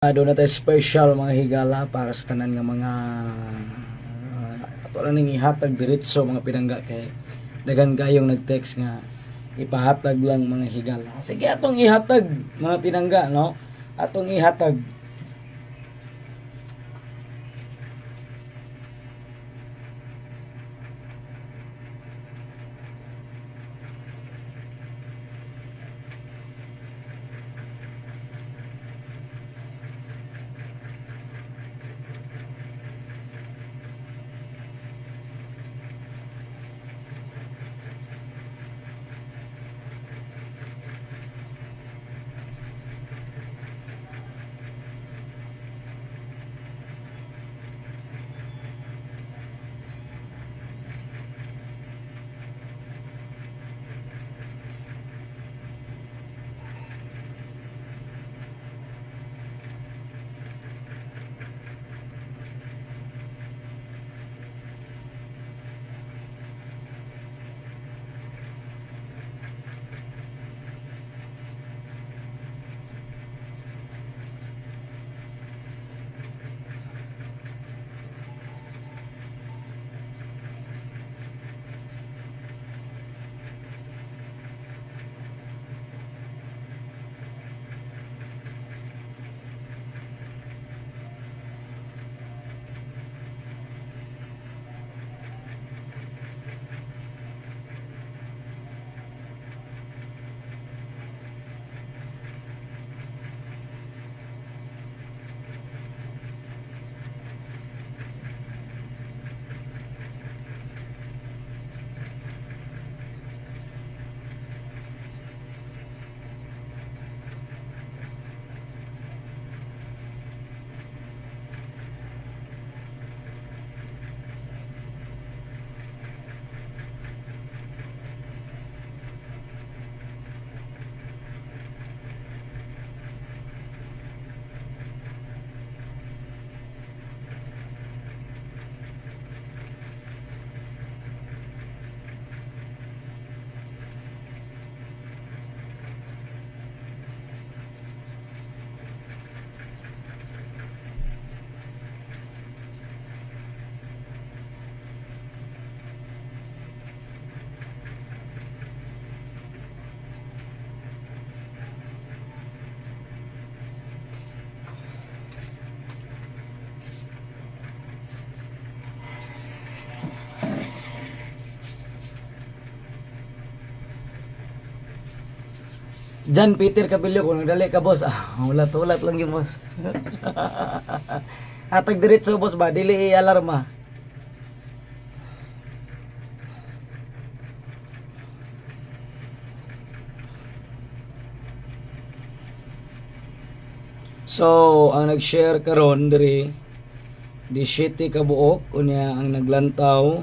Doon na tayo special mga higala para sa tanan nga mga ato lang ning ihatag diretso mga pinangga kay daghan kayong nag-text nga ipahatag lang mga higala. Sige atong ihatag mga pinangga, no? Atong ihatag. Jan Peter Capillo kung nagdali ka boss. Ulat-ulat lang yung boss. Atag diretso boss ba, dili i-alarma. So, ang nag-share karon diri di 7 ka buok unya ang naglantaw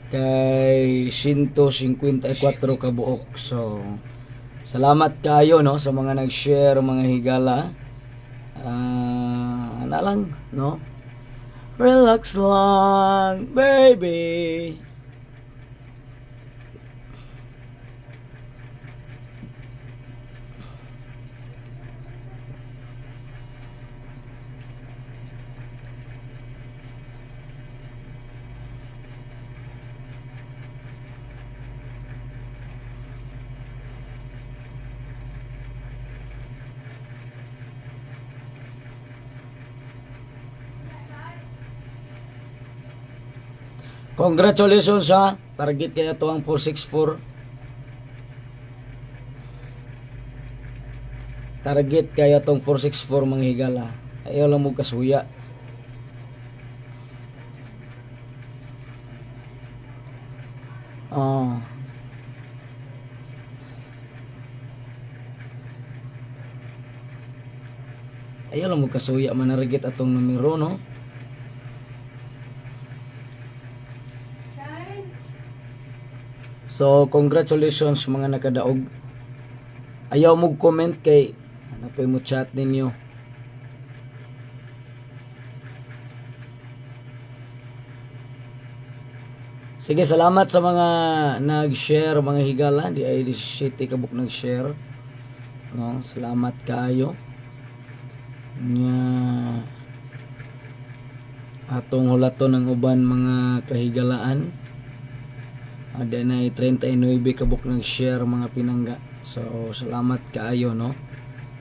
kay 154 ka buok. So, salamat kayo no sa mga nag-share mga higala. Ano lang no? Relax lang, baby. Congratulations ha. Target kaya to ang 464. Target kaya tong 464 mga higala. Ayaw lang mo kasuya. Ayaw lang mo kasuya manarget atong numero no. So, congratulations mga nakadaog. Ayaw mo comment kay napay mo chat ninyo. Sige, salamat sa mga nag-share mga higala. Di ay di City kabuk nag-share. No, salamat kaayo. atong hulaton ng uban mga kahigalaan. Ada na 39 kabuk nag-share mga pinangga. So salamat kaayo no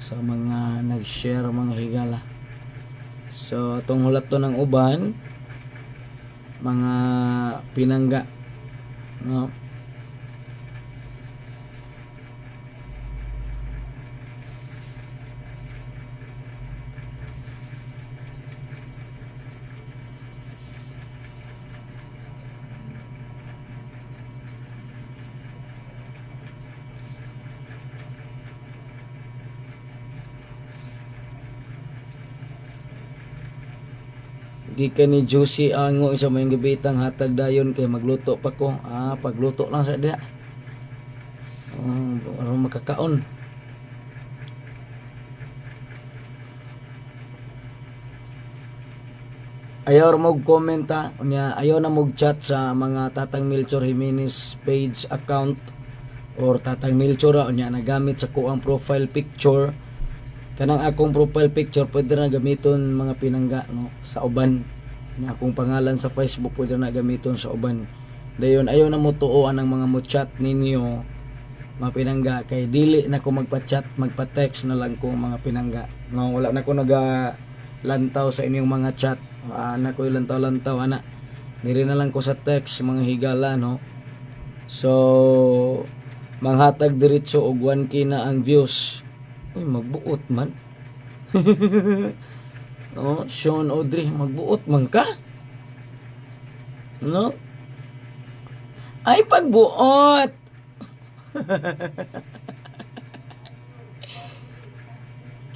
sa mga nag-share mga higala. So atong hulaton ng uban mga pinangga no. Gikan ni Juicy ango sa may gabitang hatag dayon kay magluto pa ko. Pagluto lang sa diha. Aron makakaon. Ayaw mo komenta unya, ayaw na mo chat sa mga Tatang Melchor Jimenez page account or Tatang Melchor unya nagamit sa kuang profile picture. Kanang akong profile picture pwede na gamiton mga pinangga no sa uban. Na akong pangalan sa Facebook pwede na gamiton sa uban. Dayon ayaw na mo tuoan ang mga mo chat ninyo mga pinangga kay dili na ko magpa-chat, magpa-text na lang ko mga pinangga. No, wala na ko lantaw sa inyong mga chat. Na ko lantaw-lantaw ana. Diri na lang ko sa text mga higala no. So manghatag diretso og 1K na ang views. Uy, magbuot man. No, Sean Audrey, magbuot man ka? No? Ay, pagbuot!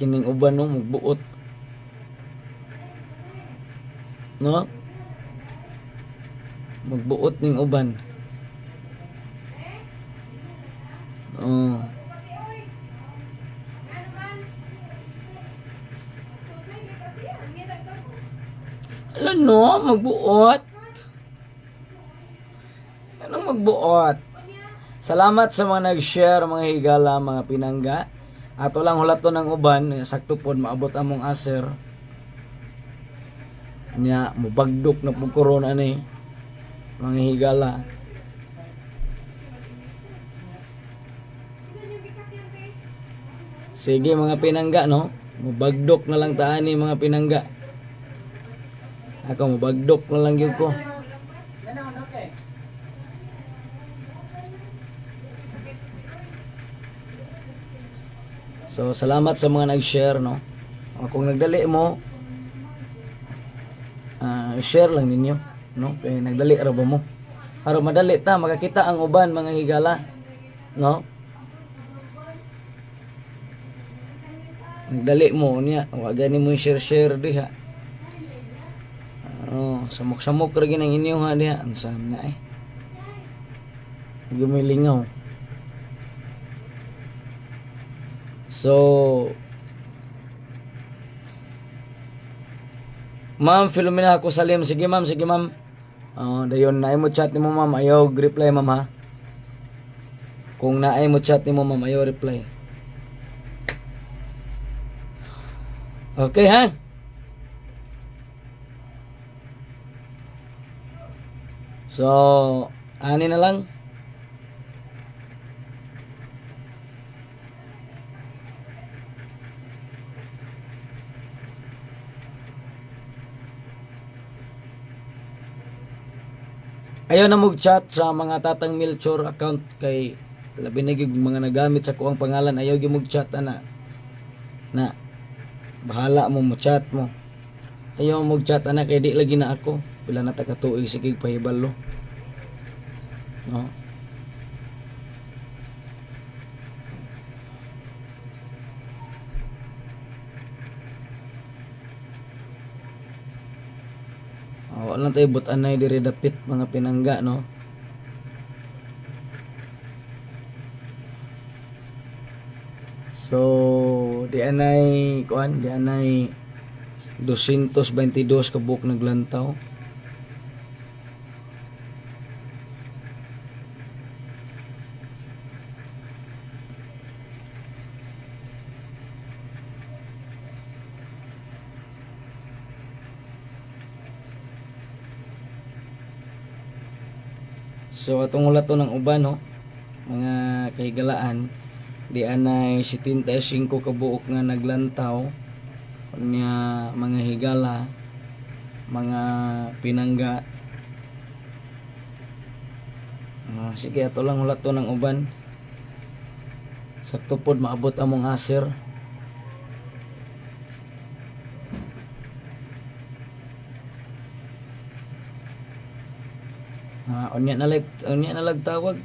Kining uban no, magbuot. No? Magbuot ning uban. Oh. Alam no, magbuot. Anong magbuot? Salamat sa mga nag-share, mga higala, mga pinangga. Ato lang hulaton ng uban, sakto pod maabot among aser. Nya, mubagdok na po corona ni mga higala. Sige mga pinangga no, mubagdok na lang taan ni mga pinangga. Ako mabagdok na lang yun ko. So salamat sa mga nag-share no. Kung nagdali mo share lang ninyo no. Kaya nagdali ra ba mo? Aron madali ta makakita ang uban mga higala no. Nagdali mo niya, wag gani mo share diha. Samok-samok ra ginang inyo ha diha. Ang sam na eh. Gumilingaw. So Ma'am Filomena ako Salim. Sige ma'am. Dayon naay mo chat nimo ma'am, ayaw reply ma'am ha. Kung naay mo chat nimo ma'am, ayaw reply. Okay ha? So, ani na lang. Ayaw na mag-chat sa mga Tatang Melchor account kay labi na gyud mga nagamit sa kuang pangalan. Ayaw gyud mag-chat na bahala mo mo-chat mo. Ayaw mag-chat ana kay di lagi na ako. Pila na ta ka tuig sige pahibalo. No. Wala tayo butanay diri dapit mga pinangga no. So di anay 222 kabuk naglantaw. So atong ulato ng uban ho, mga kahigalaan, di anay 75 kabuok nga naglantaw nya mga higala, mga pinangga. Sige, ato lang ulato ng uban. Sakto pod maabot among aser. Unya na lag tawag.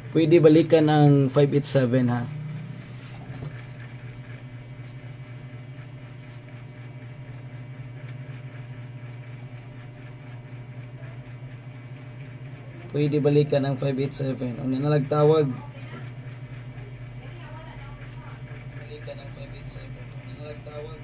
Pwede balikan ang 587 ha. Pwede balikan ang 587. Unya na nagtawag. Balikan ang 587. Unya na nagtawag.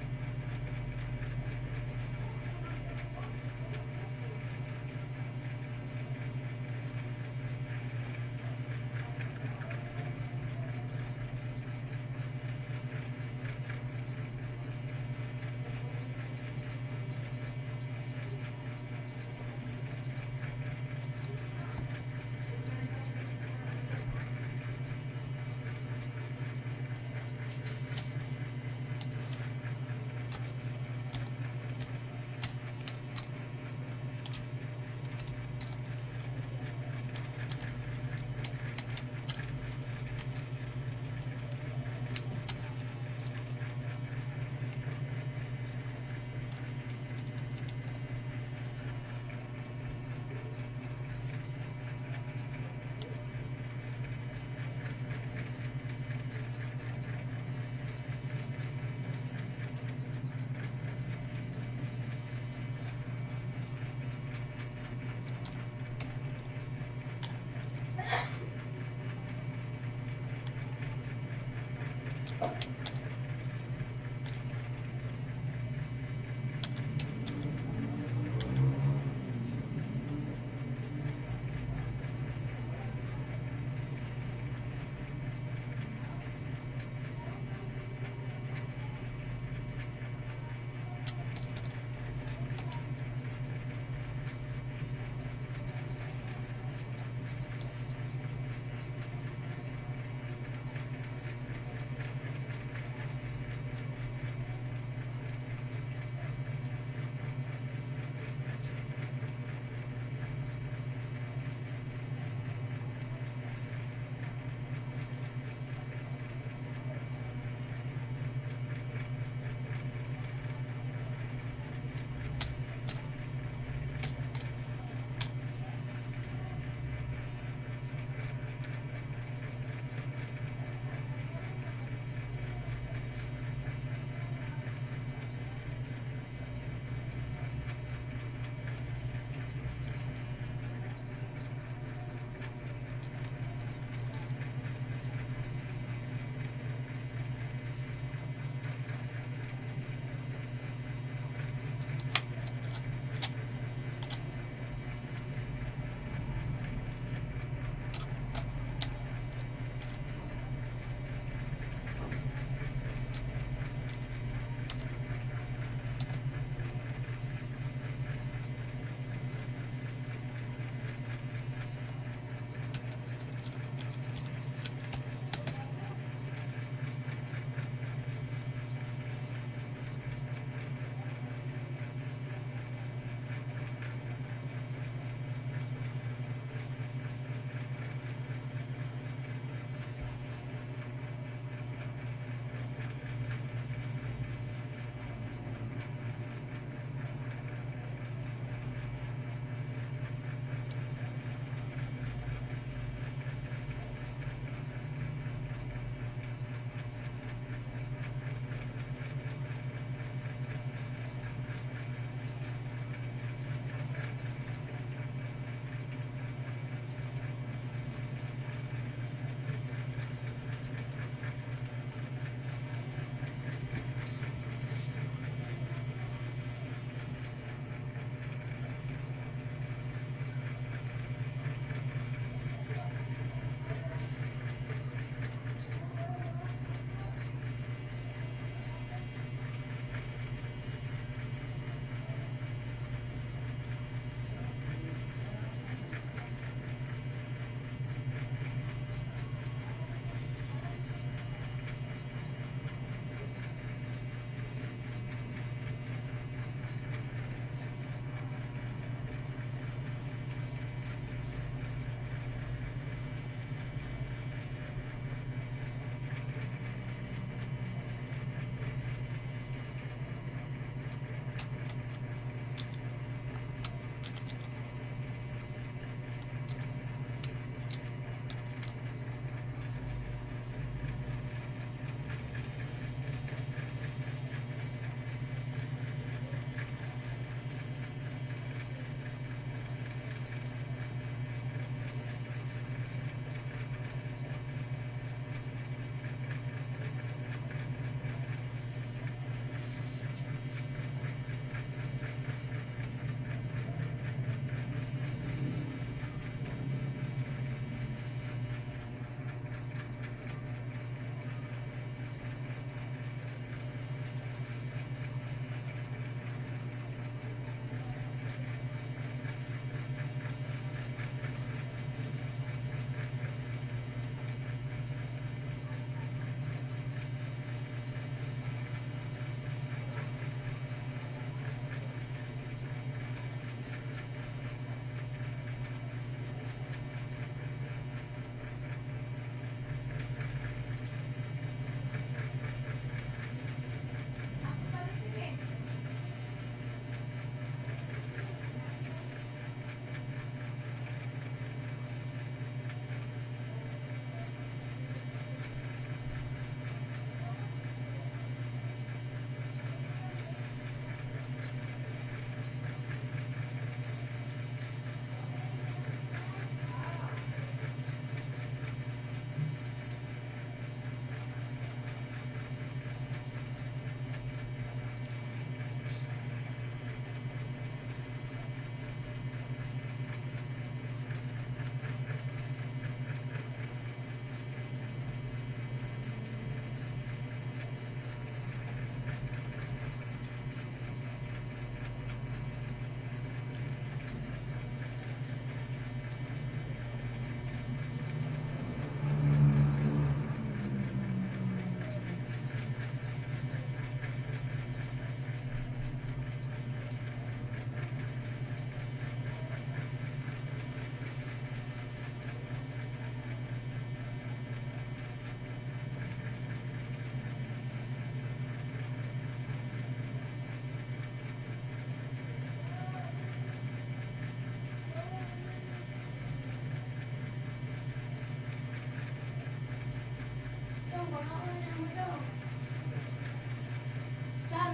Tang,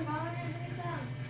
bawa na dito.